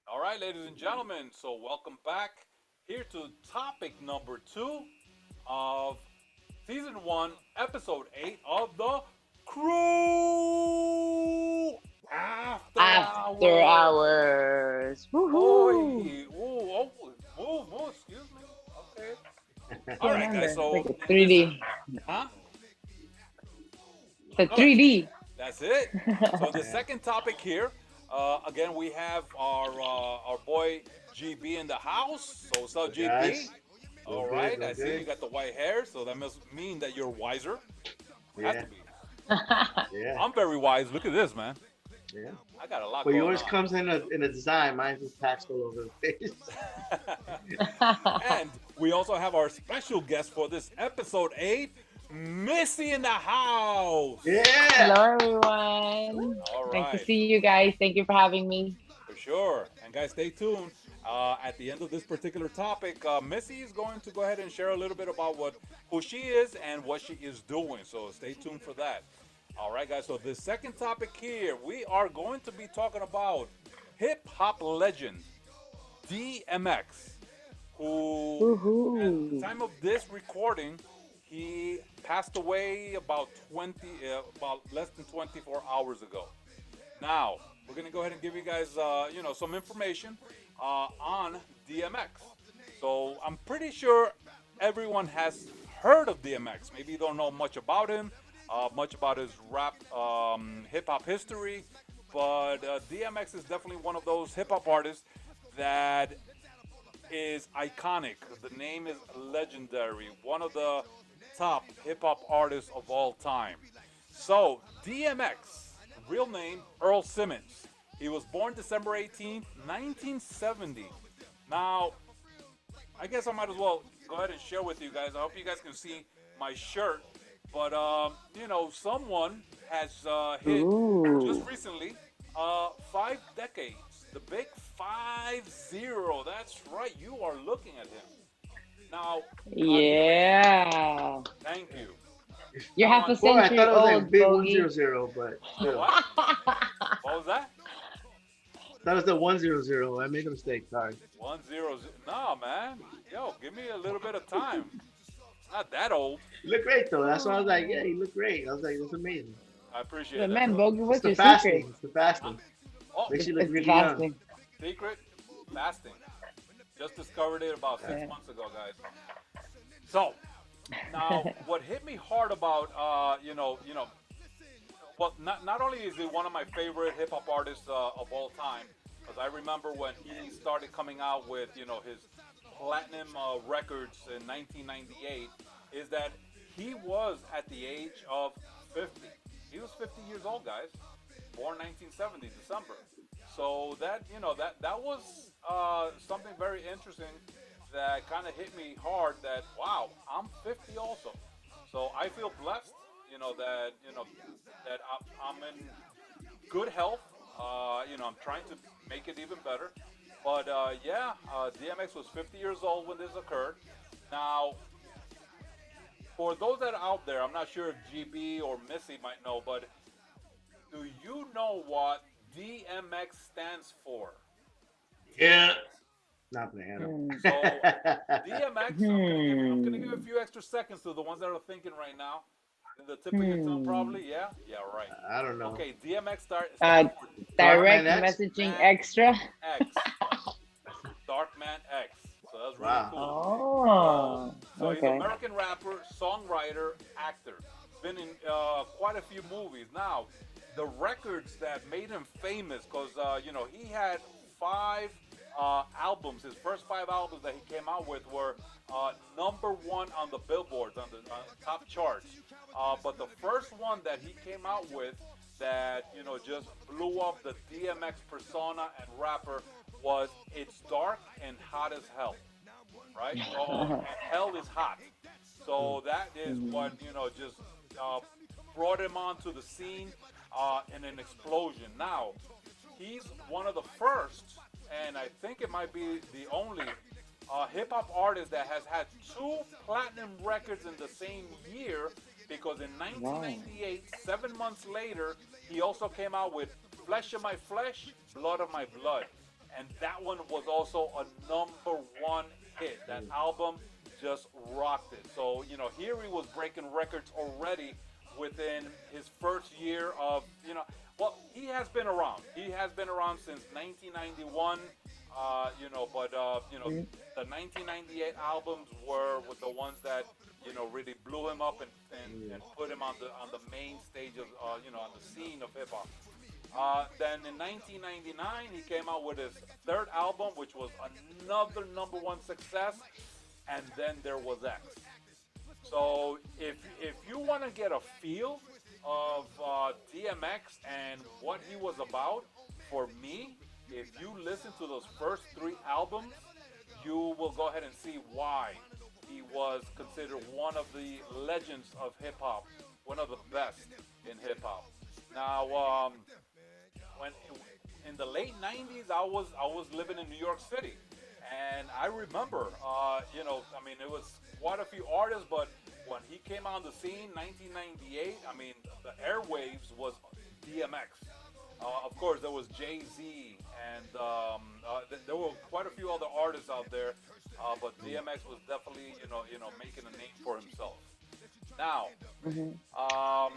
All right, ladies and gentlemen. So welcome back here to topic number two of season one, episode 8 of the CREW After After Hours. hours. Oh, Woohoo! move, excuse me. Okay. I All can't right, guys. remember. Like So a in this, 3D. huh? It's a Go ahead. 3D. That's it. So the Yeah. second topic here, again, we have our boy GB in the house. So what's up, So GB? guys, All doing good, right, I doing see you good. got the white hair, so that must mean that you're wiser. Has Yeah, to be. yeah, I'm very wise. Look at this, man. yeah. I got a lot But going yours on. comes in a design. Mine's just patched all over the face. And we also have our special guest for this episode 8, Missy in the house. Yeah. Hello, everyone. All Nice to right. see you guys. Thank you for having me. For sure. And guys, stay tuned. At the end of this particular topic, Missy is going to go ahead and share a little bit about who she is and what she is doing. So stay tuned for that. All right, guys. So the second topic here, we are going to be talking about hip hop legend DMX, who at the Woohoo! time of this recording, he passed away about less than 24 hours ago. Now, we're going to go ahead and give you guys, some information on DMX. So I'm pretty sure everyone has heard of DMX. Maybe you don't know much about him, much about his rap, hip hop history, but DMX is definitely one of those hip hop artists that is iconic. The name is legendary. One of the top hip hop artists of all time. So, DMX, real name Earl Simmons. He was born December 18th, 1970. Now, I guess I might as well go ahead and share with you guys. I hope you guys can see my shirt. But, someone has hit just Ooh. recently 5 decades. The big 5-0. That's right. You are looking at him. Now, on here, Yeah. thank you. You're Now, half on, a Boy, I century thought it was like old, big 100, Bogy. but the still. what? What was that? I thought it was the 100. I made a mistake. Sorry. 1-0. No, man. Yo, give me a little bit of time. Not that old. You look great though. That's why I was like, yeah, you look great. I was like, that's amazing. I appreciate But that, man, brother. Bogy, It's what's the your secret? fasting. It's the Huh? fasting. Oh, Makes you look It's the really young. fasting. secret fasting. Just discovered it about six Yeah. Yeah. months ago, guys. So, now what hit me hard about, well, not only is he one of my favorite hip hop artists of all time, because I remember when he started coming out with, his platinum records in 1998, is that he was at the age of 50. He was 50 years old, guys. Born 1970, December. So that, that was something very interesting that kind of hit me hard. That wow, I'm 50 also. So I feel blessed, that I'm in good health. I'm trying to make it even better. But yeah, DMX was 50 years old when this occurred. Now, for those that are out there, I'm not sure if GB or Missy might know, but do you know what DMX stands for? Yeah. Not banana. Hmm. So DMX, I'm gonna give a Hmm. few extra seconds to the ones that are thinking right now. The tip of your tongue, Hmm. probably. Yeah, yeah, right. I don't know. Okay, DMX Uh, stands for Darkman direct X. messaging Man extra. X. Darkman X. So that's really Wow. cool. So, Oh, so he's an okay. American rapper, songwriter, actor. Been in quite a few movies. Now, the records that made him famous, because he had 5 albums. His first 5 albums that he came out with were #1 on the billboards, on the top charts. But the first one that he came out with that just blew up the DMX persona and rapper was "It's Dark and Hot as Hell," right? Oh, and hell is hot. Hmm. So that is what Mhm. just uh, brought him onto the scene in an explosion. Now he's one of the first, and I think it might be the only hip hop artist that has had 2 platinum records in the same year. Because in Wow. 1998, 7 months later, he also came out with "Flesh of My Flesh, Blood of My Blood." and that one was also a number one hit. That album just rocked it. So here he was breaking records already within his first year of Well, he has been around. He has been around since 1991. But the 1998 albums were with the ones that really blew him up and put him on the main stage of on the scene of hip hop. Then in 1999, he came out with his third album, which was another number one success, and then there was X. So if you want to get a feel of DMX and what he was about, for me, if you listen to those first three albums, you will go ahead and see why he was considered one of the legends of hip hop, one of the best in hip hop. Now, when in the late '90s, I was living in New York City, and I remember, I mean, it was quite a few artists, but when he came on the scene, 1998, I mean, the airwaves was DMX. Of course, there was Jay Z, and there were quite a few other artists out there, but DMX was definitely, making a name for himself. Now, um,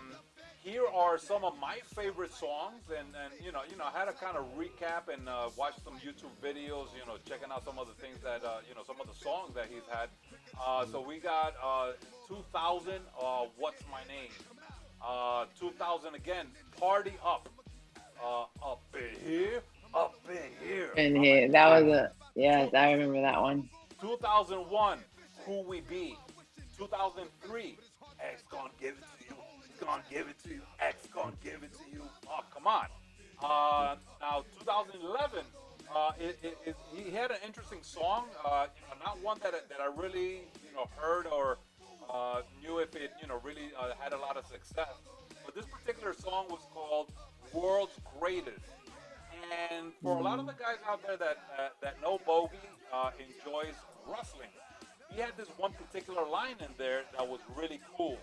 here are some of my favorite songs, and I had to kind of recap and watch some YouTube videos, checking out some of the things that, some of the songs that he's had. So we got 2000, What's My Name? 2000 again, Party Up. Up in here, up in here. And here, that was a yes, I remember that one. 2001, Who We Be. 2003, X gonna give it to you. X gonna give it to you. X gonna give it to you. Oh, come on. Now 2011, he had an interesting song. Not one that I really heard or knew if it really had a lot of success. But this particular song was called World's Greatest. And for a lot of the guys out there that know Bogy enjoys wrestling, he had this one particular line in there that was really cool,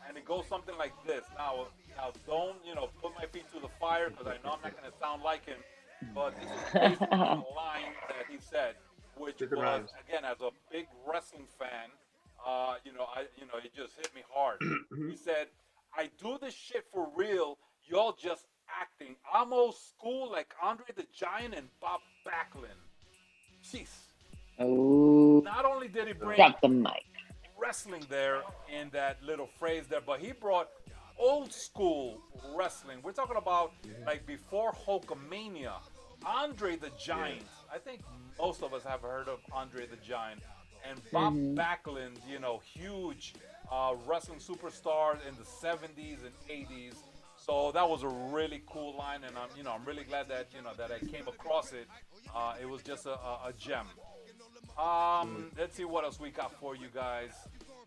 and it goes something like this. Now don't put my feet to the fire because I know I'm not going to sound like him, but this is basically the line that he said, which was again as a big wrestling fan, it just hit me hard. He said, "I do this shit for real. Y'all just acting. I'm old school like Andre the Giant and Bob Backlund." Jeez. Oh, Not only did he bring drop the mic. wrestling there in that little phrase there, but he brought old school wrestling. We're talking about like before Hulkamania. Andre the Giant. I think most of us have heard of Andre the Giant. And Bob Backlund, huge wrestling superstar in the 70s and 80s. So that was a really cool line, and I'm really glad that that I came across it. It was just a gem. Let's see what else we got for you guys.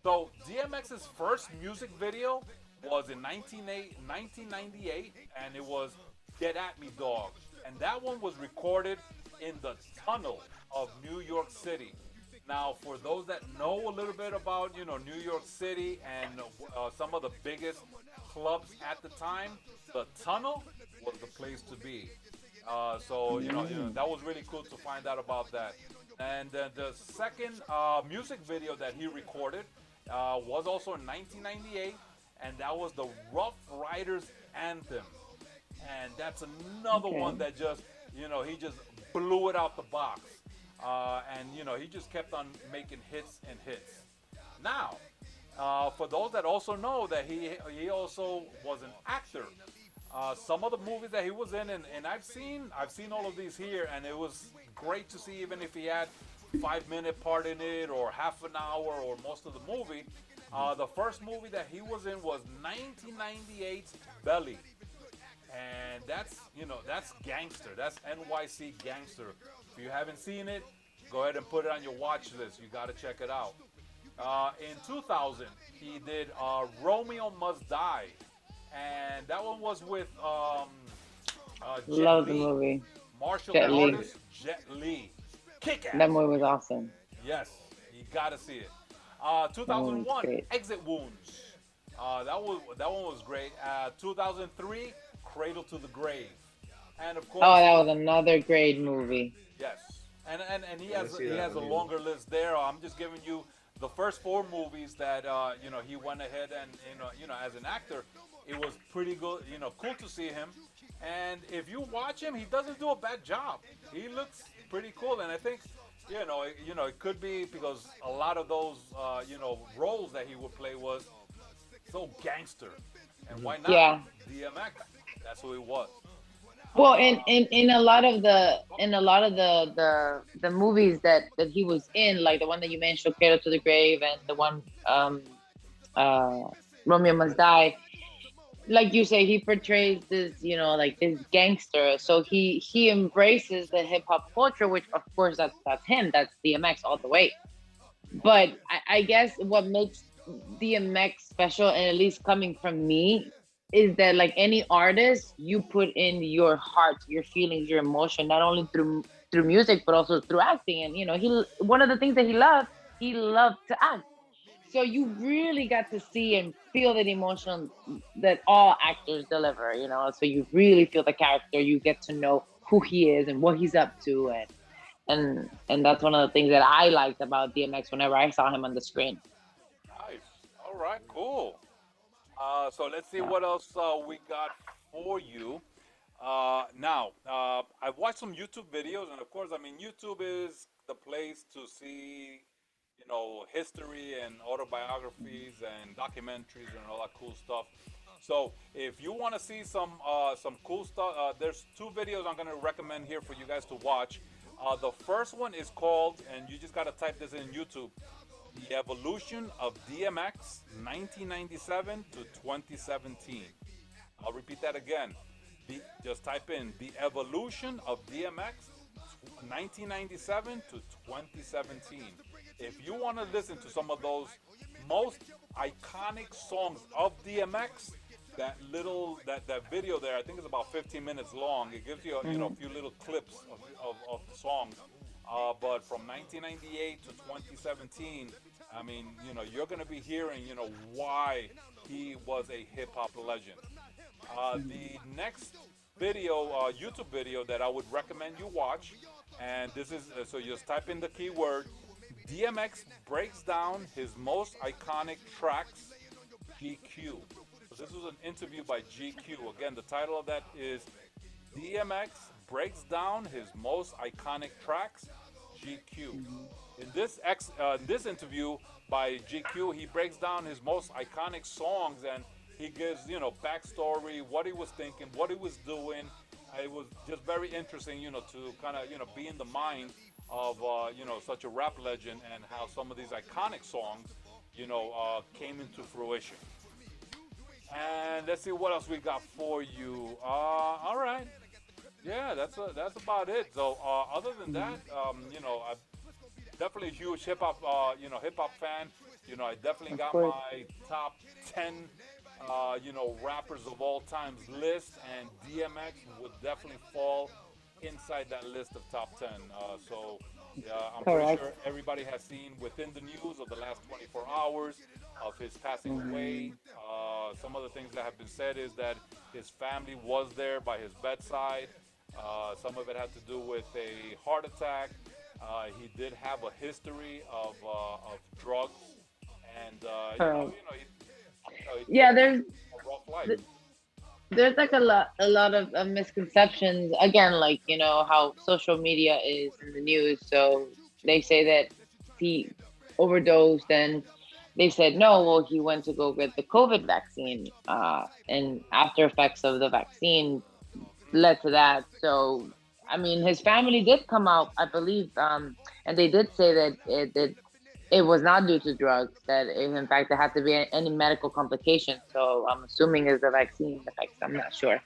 So DMX's first music video was in 1998, and it was "Get at Me, Dog," and that one was recorded in the tunnel of New York City. Now, for those that know a little bit about New York City and some of the biggest clubs at the time, the tunnel was the place to be. So that was really cool to find out about that. And the second music video that he recorded was also in 1998, and that was the Rough Riders Anthem. And that's another one that just he just blew it out the box. And he just kept on making hits and hits. Now, for those that also know that he also was an actor. Some of the movies that he was in, and I've seen all of these here, and it was great to see, even if he had 5-minute part in it or half an hour or most of the movie. The first movie that he was in was 1998's Belly. And that's gangster. That's NYC gangster. If you haven't seen it, go ahead and put it on your watch list. You got to check it out. In 2000, he did Romeo Must Die, and that one was with Jet Love the Li, movie. martial Jet Li. artist Jet Li. Kick ass. That movie was awesome. Yes, you got to see it. That movie was 2001, great. Exit Wounds. That one was great. 2003, Cradle to the Grave, and of course. Oh, that was another great movie. Yes, and I didn't see he that has a one either. longer list there. I'm just giving you the first four movies that he went ahead and as an actor, it was pretty good. Cool to see him. And if you watch him, he doesn't do a bad job. He looks pretty cool, and I think it could be because a lot of those roles that he would play was so gangster, and Hmm. why not Yeah. DMX? That's who he was. Well, Uh, in a lot of the movies that he was in, like the one that you mentioned, Cradle to the Grave, and the one uh Romeo Must Die, like you say, he portrays this, like this gangster. So he embraces the hip hop culture, which of course that's him. That's DMX all the way. But I guess what makes DMX special, and at least coming from me, is that like any artist, you put in your heart, your feelings, your emotion, not only through music, but also through acting. And he one of the things that he loved to act. So you really got to see and feel that emotion that all actors deliver. So you really feel the character. You get to know who he is and what he's up to, and that's one of the things that I liked about DMX whenever I saw him on the screen. nice. All right, cool. So let's see Yeah. what else we got for you. Now, I've watched some YouTube videos, and of course, I mean, YouTube is the place to see, history and autobiographies and documentaries and all that cool stuff. So, if you want to see some cool stuff, there's two videos I'm going to recommend here for you guys to watch. The first one is called, and you just got to type this in YouTube, the Evolution of DMX 1997 to 2017. I'll repeat that again. Just type in The Evolution of DMX 1997 to 2017. If you want to listen to some of those most iconic songs of DMX, that video there, I think it's about 15 minutes long. It gives you a Hmm. few little clips of the songs. But from 1998 to 2017, I mean, you're going to be hearing, why he was a hip hop legend. The next video, YouTube video that I would recommend you watch, and this is so you just type in the keyword DMX breaks down his most iconic tracks, GQ. So this was an interview by GQ. Again, the title of that is DMX breaks down his most iconic tracks, GQ. In this interview by GQ, he breaks down his most iconic songs, and he gives backstory, what he was thinking, what he was doing. It was just very interesting, to kind of be in the mind of such a rap legend and how some of these iconic songs came into fruition. And let's see what else we got for you. All right. Yeah, that's about it. So other than that, I'm definitely a huge hip hop fan. I definitely Of got course. my top 10, rappers of all times list, and DMX would definitely fall inside that list of top 10. So I'm pretty Correct. sure everybody has seen within the news of the last 24 hours of his passing Hmm. away. Some of the things that have been said is that his family was there by his bedside. Some of it had to do with a heart attack. He did have a history of drugs, and Correct. he Yeah, lived a rough life. there's like a lot of misconceptions, again, like how social media is in the news. So they say that he overdosed, and they said no, well, he went to go get the COVID vaccine, and after effects of the vaccine led to that. So I mean, his family did come out, I believe, and they did say that it was not due to drugs, that in fact there had to be any medical complications. So I'm assuming it's the vaccine effects. I'm not sure.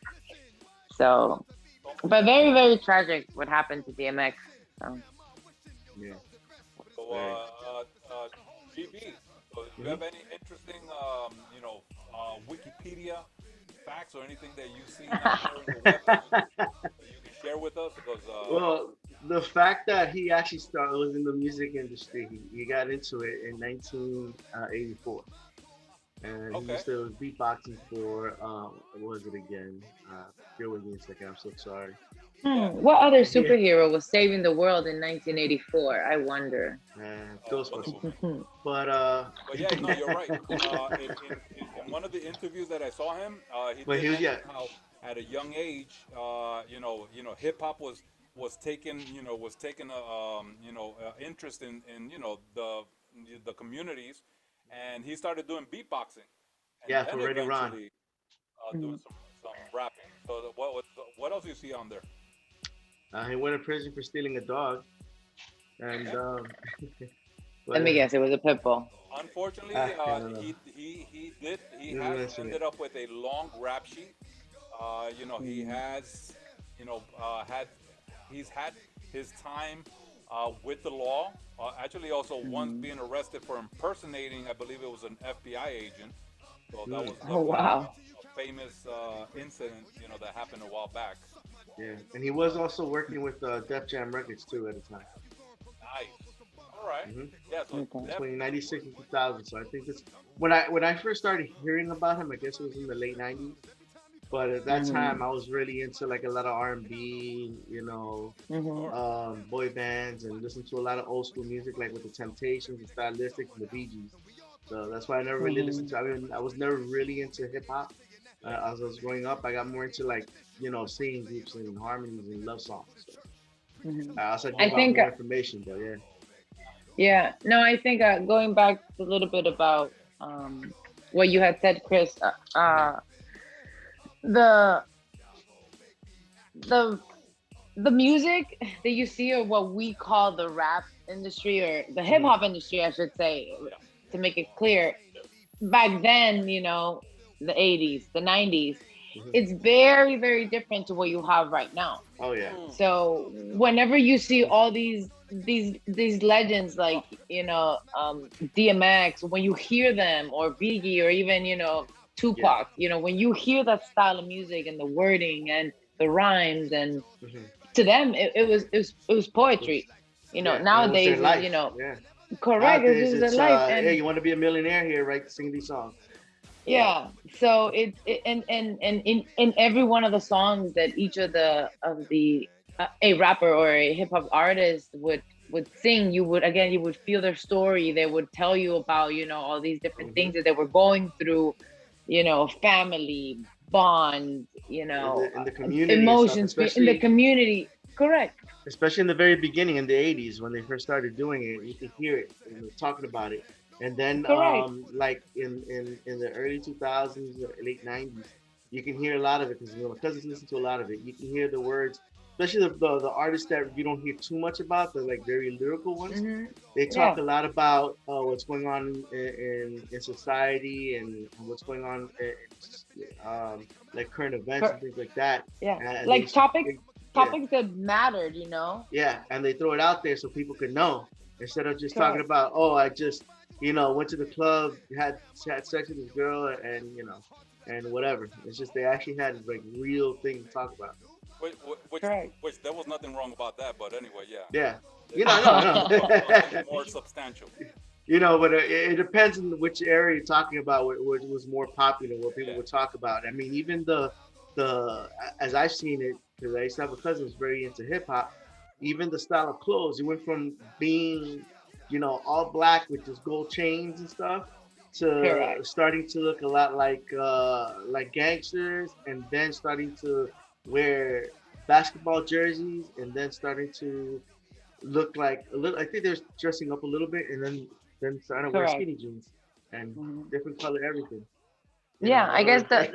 So, So, but very, very tragic what happened to DMX. So, Yeah. so Very. GB. So, do you Hmm. have any interesting, Wikipedia facts or anything that you've seen out there in the web that you can share with us? Because Well, the fact that he actually started was in the music industry. He got into it in 1984. and he Okay. used to beatboxing for what was it again? Bear with me a second. I'm so sorry. Yeah. What other Yeah, superhero was saving the world in 1984? I wonder. Wonder Ghostbusters. Woman. But But yeah, no, you're right. In one of the interviews that I saw him, he but did he was, yeah, mention how at a young age, hip hop was taking a interest in the communities, and he started doing beatboxing, and yeah, then for Ready Ron. eventually doing Mhm. some rapping. So what else do you see on there? He went to prison for stealing a dog, and Okay. Let but me guess, it was a pit bull. Unfortunately, I don't know. he Didn't has mention it. ended up with a long rap sheet. He Mm. has, had he's had his time with the law. Actually, also once Mhm. being arrested for impersonating, I believe it was an FBI agent. So that Mm, was Oh wow. a famous incident, that happened a while back. yeah, and he was also working with Def Jam Records too at the time. Nice. All right. Hmm Yeah. So Okay. Def. Between '96 and 2000. So I think this when I first started hearing about him, I guess it was in the late '90s. But at that time, Mhm. I was really into like a lot of R&B, Mhm. Sure. boy bands, and listened to a lot of old school music, like with the Temptations, the Stylistics, and the Bee Gees. So that's why I never really listened Mhm. to. I mean, I was never really into hip hop. Yeah. As I was growing up, I got more into like singing groups and harmonies and love songs. So Mhm. I also I give out think, more information, but yeah. yeah. No, I think going back a little bit about what you had said, Chris. Mhm. The the the music that you see, or what we call the rap industry, or the hip Mhm. hop industry, I should say, Yeah. to make it clear, back then, the 80s, the 90s, Mhm. it's very, very different to what you have right now. Oh yeah. Mm. So whenever you see all these legends like, DMX, when you hear them, or Biggie, or even, Yeah. Tupac, when you hear that style of music and the wording and the rhymes, and Mhm. to them it was poetry. Yeah, and it was their Nowadays is, life. Yeah. correct, it's Nowadays, just their it's life. hey, And you want to be a millionaire here, right? Sing these songs. yeah, so and in every one of the songs that each of the a rapper or a hip hop artist would sing, you would feel their story. They would tell you about, all these different Hmm things that they were going through, family bonds, in the community and stuff, emotions in the especially community. Correct. especially in the very beginning in the '80s when they first started doing it. You could hear it and they're talking about it, and then Correct. like in the early 2000s, late '90s, you can hear a lot of it because my cousins listen to a lot of it. You can hear the words, especially the artists that you don't hear too much about, the like very lyrical ones. Hmm. They talk Yeah. a lot about what's going on in society and what's going on like current events and Cor- things like that. yeah, And like topics they yeah, topics that mattered. yeah, and they throw it out there so people can know instead of just talking Correct. about, oh, I just went to the club, had sex with this girl, and and whatever. It's just they actually had like real thing to talk about. Which, which, Correct. which there was nothing wrong about that. But anyway, yeah. Yeah, Talking no, about something more substantial. but it depends on which area you're talking about, what was more popular, what people Yeah. would talk about. I mean, even the as I've seen it, because I used to have a cousin who's very into hip hop. Even the style of clothes, it went from being, all black with just gold chains and stuff, to Correct. starting to look a lot like gangsters, and then starting to wear basketball jerseys, and then starting to look like a little. I think they're dressing up a little bit, and then starting to wear Correct. skinny jeans and Mhm. different color everything. Yeah, I guess Whatever.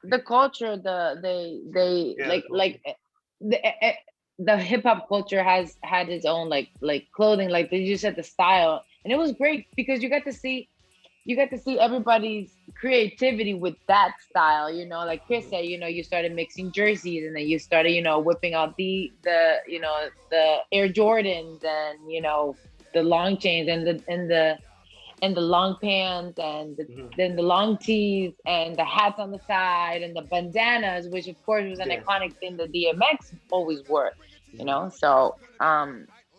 the culture, they Yeah, the like culture. the the hip hop culture has had its own like clothing, like they just said, the style, and it was great because you got to see everybody's creativity with that style. Like Chris Mhm. said, you started mixing jerseys, and then you started, whipping out the Air Jordans, and the long chains, and the long pants, and Mhm. then the long tees, and the hats on the side, and the bandanas, which of course was an Yeah. iconic thing that DMX always wore. Mhm. So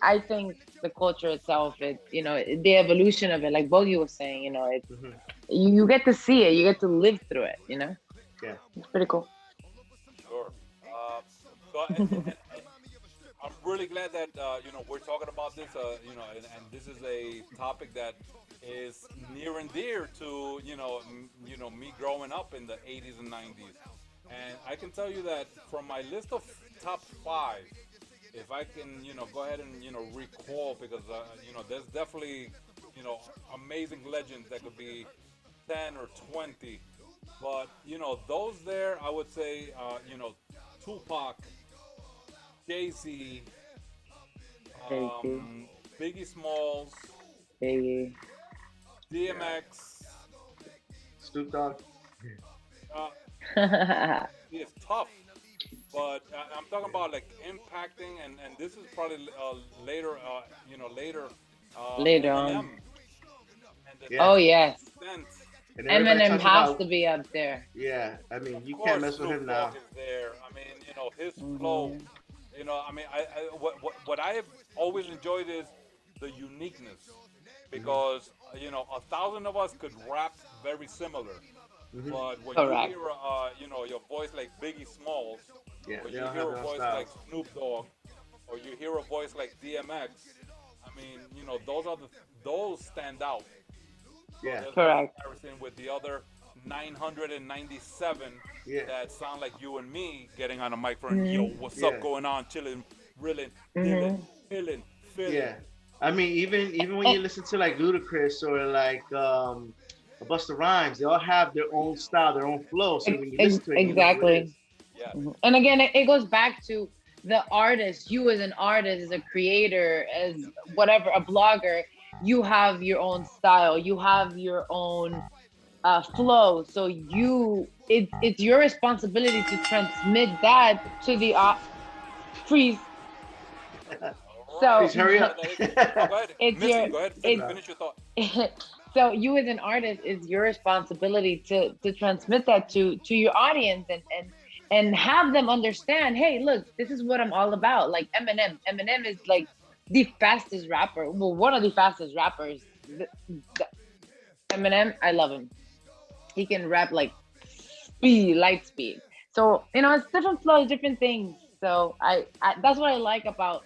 I think the culture itself, the evolution of it, like Bogy was saying, Mhm. you get to see it, you get to live through it, you know. Yeah. It's pretty cool. Sure. So I'm really glad that we're talking about this. And this is a topic that is near and dear to me growing up in the 80s and 90s. And I can tell you that from my list of top five, if I can go ahead and recall, because there's definitely amazing legends that could be 10 or 20, but those there, I would say Tupac, Jay-Z, Crazy, Biggie Smalls, crazy. Yeah. DMX. Snoop Dogg. Uh, it's tough, but I'm talking about like impacting, and this is probably later, later, Later on. Eminem and the Yeah. Oh 50 yes, Cent. And everybody Eminem talks has about, to be up there. yeah. I Of mean, you can't course, mess with him Snoop Dogg now. is there. I mean, his flow. Hmm. I mean, what I have always enjoyed is the uniqueness, Hmm. because a thousand of us could rap very similar, Hmm. but when you Correct. hear your voice like Biggie Smalls, Yeah, or they you all hear have a their own voice like styles. Snoop Dogg, or you hear a voice like DMX, I mean, those stand out. So Yeah, there's no Correct. comparison with the other 997 yeah, that sound like you and me getting on a microphone. Yo, Hmm. what's up yeah, going on? Chilling, reeling, dealing, Hmm. feeling, feeling. yeah. I mean, even when you And, listen to like Ludacris or like Busta Rhymes, they all have their own style, their own flow. So when you listen to it, you know who it exactly. is. Yes. Mhm. And again, it goes back to the artist. You as an artist, as a creator, as whatever, a blogger, you have your own style. You have your own flow. So it's your responsibility to transmit that to the freeze. All right. Please So hurry up. That is. Go ahead, it's Missy. your Go ahead, it's No. finish your thought. so you as an artist, is your responsibility to transmit that to your audience, and have them understand, hey, look, this is what I'm all about. Like Eminem is like the fastest rapper, well, one of the fastest rappers. The Eminem, I love him. He can rap like speed, light speed. So it's different flows, different things. So I that's what I like about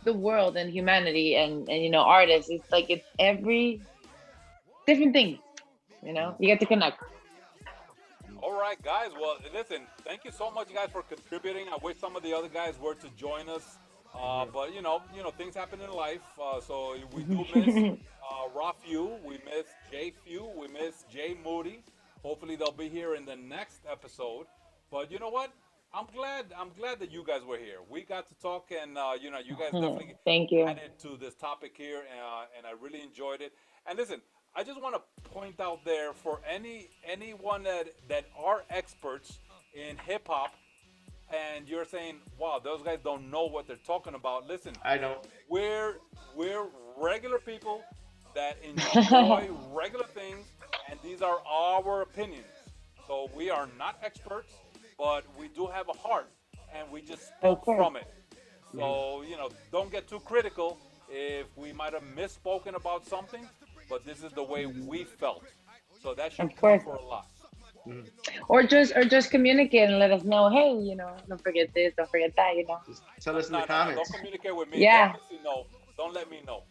the world and humanity, and artists. It's like it's every different things. You get to connect. All right, guys. Well, listen. Thank you so much, guys, for contributing. I wish some of the other guys were to join us, Mhm. but things happen in life. So we do miss RaFEW. We miss JFEW. We miss JMoody. Hopefully, they'll be here in the next episode. But you know what? I'm glad that you guys were here. We got to talk, and you guys definitely Thank you. added to this topic here, and I really enjoyed it. And listen, I just want to point out there for anyone that are experts in hip hop, and you're saying, "Wow, those guys don't know what they're talking about." Listen, I know. we're we're regular people that enjoy regular things, and these are our opinions. So we are not experts, but we do have a heart, and we just Of spoke course. from it. Mhm. So don't get too critical if we might have misspoken about something, but this is the way we felt. So that should Of count course. for a lot. Mhm. Or just communicate and let us know, hey, don't forget this, don't forget that. Just tell No, us in the no, no, no. Don't comments. communicate with me. Let Yeah. Missy know. Don't let me know.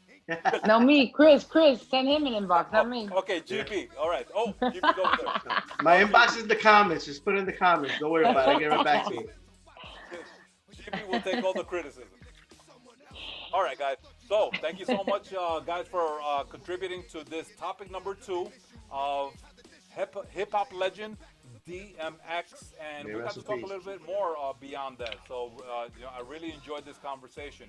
No, me, Chris, send him an inbox, not Oh, me. okay, Yeah. GB. All right. Oh, GB's over there. My Go, inbox GB. is in the comments. Just put it in the comments. Don't worry about it. I get right back to you. GB will take all the criticism. All right, guys. So thank you so much, guys, for contributing to this topic number two of hip hop legend DMX, and May we got rest to in talk a peace. little bit more beyond that. So I really enjoyed this conversation.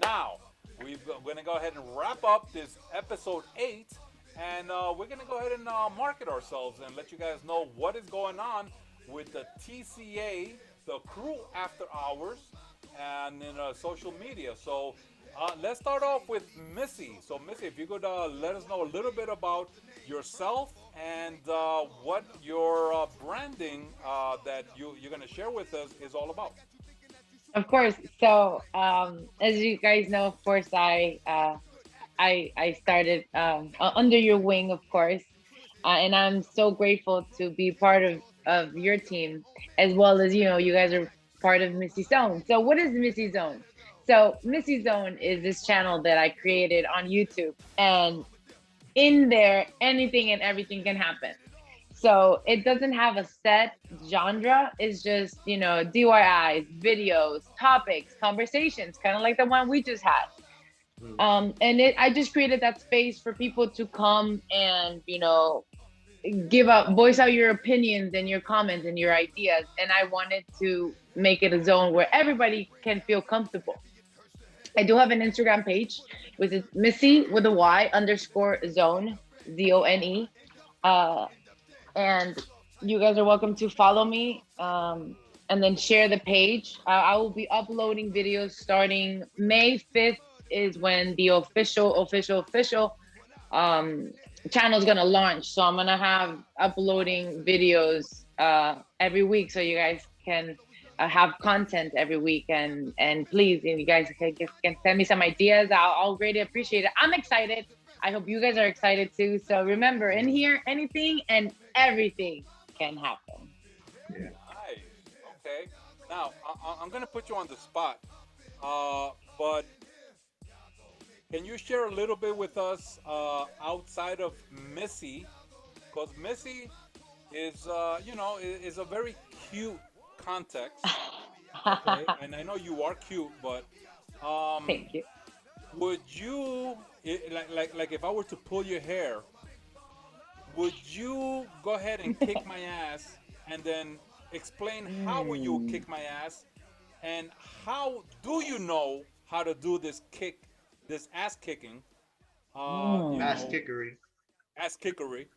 Now we're gonna go ahead and wrap up this episode 8, and we're gonna go ahead and market ourselves and let you guys know what is going on with the TCA, the CREW After Hours, and in social media. So let's start off with Missy. So, Missy, if you could let us know a little bit about yourself and what your branding that you're going to share with us is all about. Of course. So, as you guys know, of course, I started under your wing, of course. and I'm so grateful to be part of your team, as well as you guys are part of Missy Zone. So what is Missy Zone? So Missy Zone is this channel that I created on YouTube, and in there, anything and everything can happen. So it doesn't have a set genre. It's just, DIYs, videos, topics, conversations, kind of like the one we just had. Mm. And I just created that space for people to come and, give out, voice out your opinions and your comments and your ideas. And I wanted to make it a zone where everybody can feel comfortable. I do have an Instagram page, which is Missy with a Y underscore zone, ZONE. Uh, and you guys are welcome to follow me, and then share the page. I will be uploading videos starting May 5th is when the official um, channel is gonna launch. So I'm gonna have uploading videos every week, so you guys can have content every week. And please, if you guys can send me some ideas, I'll greatly appreciate it. I'm excited. I hope you guys are excited too. So remember, in here, anything and everything can happen. Yeah. Nice. Okay. Now I'm gonna put you on the spot, but can you share a little bit with us outside of Missy? Because Missy is, is a very cute context. Okay, and I know you are cute, but um, Thank you. would you like if I were to pull your hair, would you go ahead and kick my ass, and then explain how would you Mm. kick my ass, and how do you know how to do this ass kicking? You Ass Mm. know, kickery. ass kickery.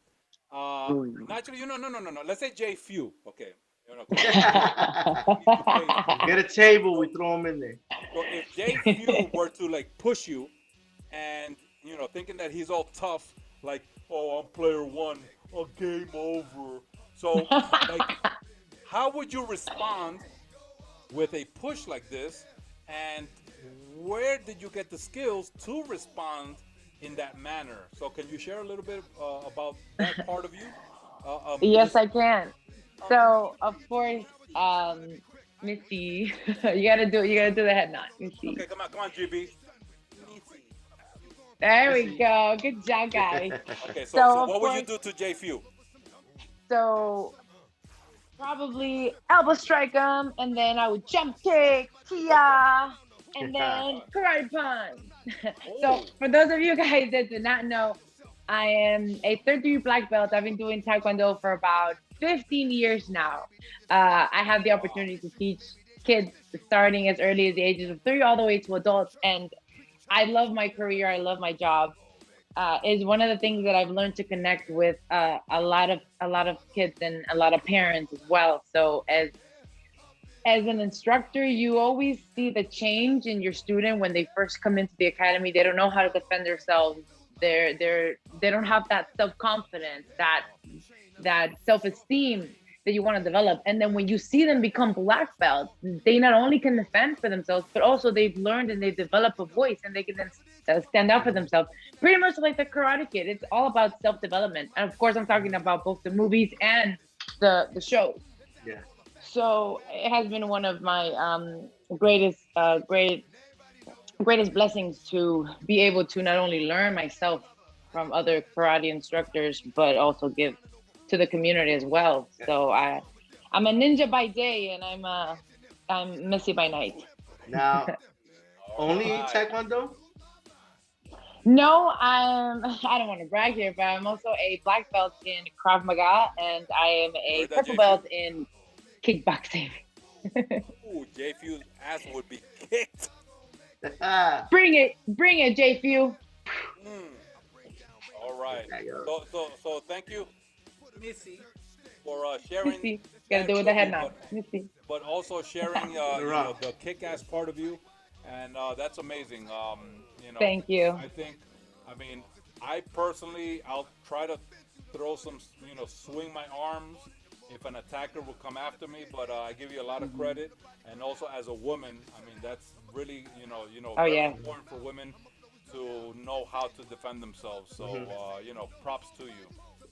Ooh. Naturally, no. Let's say JFEW. Okay, because we need to face Get it. a table, So, we throw them in there. so if JFEW were to like push you, and thinking that he's all tough, like, oh, I'm player one, a game over. So, like, how would you respond with a push like this? And where did you get the skills to respond in that manner? So, can you share a little bit about that part of you? Yes, Just I can. So of course, Missy, you gotta do the head nod, Missy. okay. Come on, GB. There we Missy. go. Good job, guys. Okay, so So of what would you course, do to JFEW? so probably elbow strike him, and then I would jump kick, Tia, and then karate punch. So Oh, for those of you guys that do not know, I am a third degree black belt. I've been doing Taekwondo for about 15 years now. I have the wow. opportunity to teach kids starting as early as the ages of 3 all the way to adults. And I love my career. I love my job. Is one of the things that I've learned to connect with a lot of kids and a lot of parents as well. So as an instructor, you always see the change in your student when they first come into the academy. They don't know how to defend themselves. They don't have that self-confidence, that self-esteem that you want to develop. And then when you see them become black belts, they not only can defend for themselves, but also they've learned and they've developed a voice, and they can then stand up for Mhm. themselves. Pretty much like the Karate Kid. It's all about self-development. And of course, I'm talking about both the movies and the shows. Yeah. So it has been one of my greatest blessings to be able to not only learn myself from other karate instructors, but also give to the community as well. Yeah. So I'm a ninja by day, and I'm Missy by night. Now, All only right. Taekwondo? No, I don't want to brag here, but I'm also a black belt in Krav Maga, and I am You a heard that, purple JFEW? belt in kickboxing. Ooh, JFEW's ass would be kicked. Bring it, JFU. Mm. All right. There you go. So thank you, Missy, for sharing Missy, gotta that do with the of head you, nod. Missy. but also sharing You're wrong. the kick-ass part of you, and that's amazing. Thank you. I think, I mean, I personally, I'll try to throw some, swing my arms if an attacker will come after me, but I give you a lot of Mhm. credit, and also as a woman, I mean, that's really, Oh very yeah. important for women to know how to defend themselves. So, Hmm. props to you.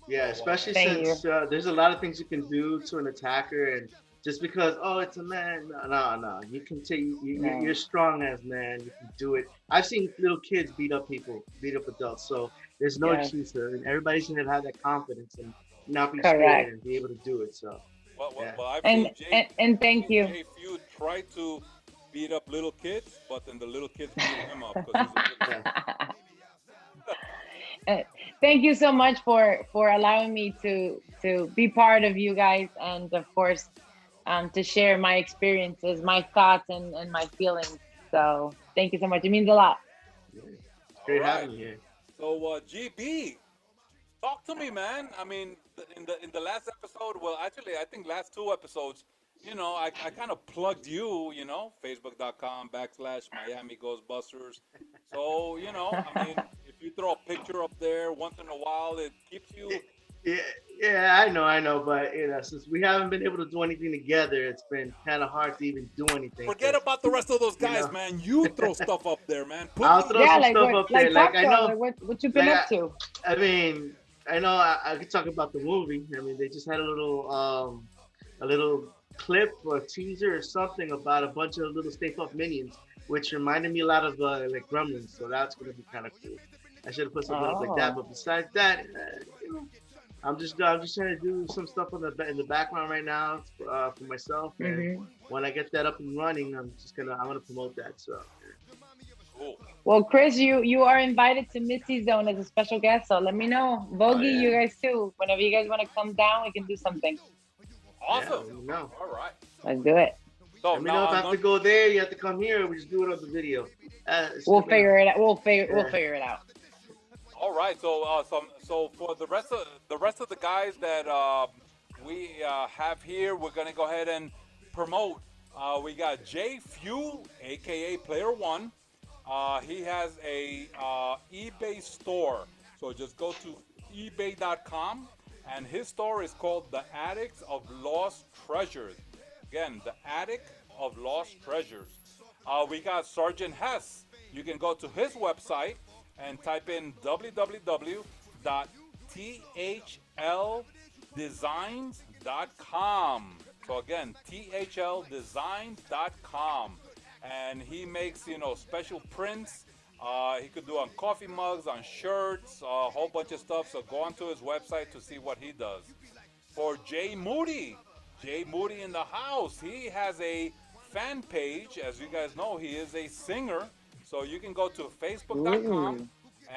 Yeah, So especially Thank you. since there's a lot of things you can do to an attacker, and just because it's a man, no, no, no. You can take you're No. strong as man. You can do it. I've seen little kids beat up people, beat up adults. So there's no Yes. excuse there, and everybody should have that confidence and not be scared Correct. and be able to do it. So yeah, I've And seen and thank you. JFEW try to beat up little kids, but then the little kids beat him up because he's a big yeah, man. Uh, Thank you so much for allowing me to be part of you guys, and of course, to share my experiences, my thoughts, and my feelings. So thank you so much. It means a lot. yeah. It's All great right. having you here. So GB, talk to me, man. I mean, in the last episode, well, actually, I think last two episodes, I kind of plugged you, Facebook.com/Miami Ghostbusters. So, I mean, if you throw a picture up there once in a while, it keeps you. Yeah, yeah, I know, but since we haven't been able to do anything together, it's been kind of hard to even do anything Forget because, about the rest of those you guys, know, man. You throw stuff up there, man. Put I'll me. throw Yeah, some like stuff what? up there. Like Like talk I to us. know, Like what you been like up to? I mean, I know I could talk about the movie. I mean, they just had a little clip or a teaser or something about a bunch of little Stay Puft Minions, which reminded me a lot of like Gremlins. So that's gonna be kind of cool. I should have put something up like that. Oh. But besides that, I'm just trying to do some stuff in the background right now for myself, and Hmm. when I get that up and running, I'm gonna promote that. So Cool. Well, Chris, you are invited to Missy Zone as a special guest. So let me know, oh Bogy, yeah, you guys too. Whenever you guys want to come down, we can do something. yeah. Awesome. Let me know. All right. Let's do it. So Let me now know if I I'm have to going. go there. You have to come here. Or we just do it on the video. Just We'll let me know. figure it out. We'll Yeah. figure it out. All right. So for the rest of the guys that we have here, we're gonna go ahead and promote. We got JFEW, aka Player One. He has a eBay store. So just go to ebay.com, and his store is called The Addicts of Lost Treasures. Again, The Attic of Lost Treasures. We got Sgt Hess. You can go to his website and type in www.thldesigns.com. So again, thldesigns.com. And he makes, special prints. He could do on coffee mugs, on shirts, a whole bunch of stuff. So go onto his website to see what he does. For JMoody, JMoody in the house, he has a fan page. As you guys know, he is a singer. So you can go to facebook.com Ooh.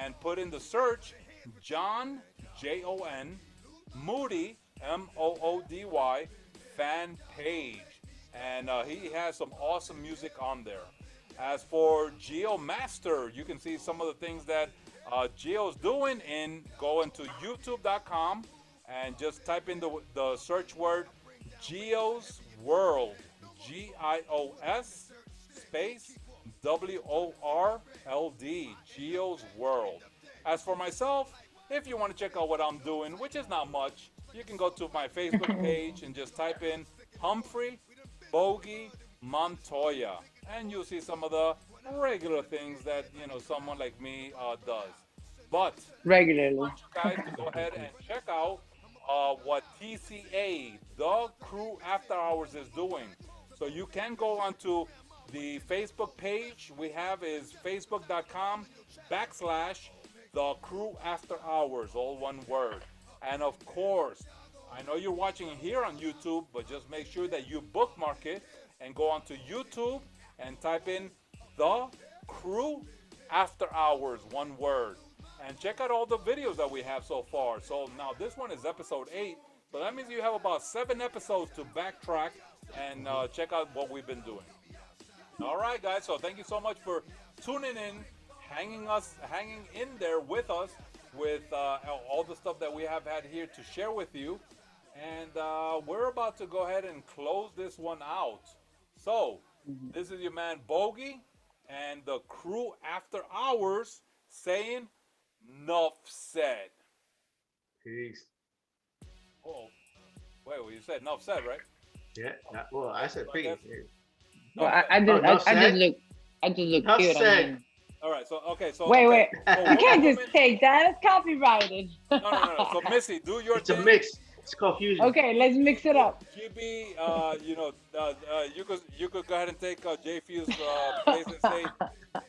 and put in the search Jon, Jon, Moody, Moody, fan page. And he has some awesome music on there. As for Geo Master, you can see some of the things that Geo's doing in going to youtube.com and just type in the search word Geo's World. GIOS space WORLD. Geo's World. As for myself, if you want to check out what I'm doing, which is not much, you can go to my Facebook page and just type in Humphrey Bogy Montoya, and you'll see some of the regular things that someone like me does. But I Regularly. want you guys to go ahead and check out what T.C.A, the CREW After Hours, is doing. So you can go onto the Facebook page we have is facebook.com/ the CREW After Hours, all one word. And of course, I know you're watching it here on YouTube, but just make sure that you bookmark it and go onto YouTube and type in the CREW After Hours, one word. And check out all the videos that we have so far. So now this one is episode 8. So that means you have about 7 episodes to backtrack and check out what we've been doing. All right, guys. So thank you so much for tuning in, hanging in there with us with all the stuff that we have had here to share with you. And we're about to go ahead and close this one out. So Mhm. this is your man Bogy and the CREW After Hours saying, "Nuff said." peace. Oh, wait, well, you said "Nuff said," right? Yeah. Well, I said So I peace. guess Yeah. Well, "Nuff said." Oh, enough I just said. look I just look Enough cute. I said. mean, All right. So okay. So Wait, okay. wait. So You can't just woman. take that. It's copyrighted. No. So Missy, do your It's a thing. mix. It's confusion. Okay, let's mix it up. GB, you could go ahead and take JFEW's place and say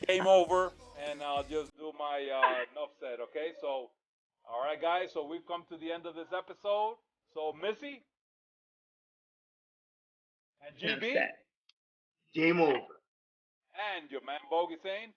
game over, and I'll just do my enough said. Okay, so all right, guys. So we've come to the end of this episode. So Missy and Enough GB said. Game over. and your man Bogy saying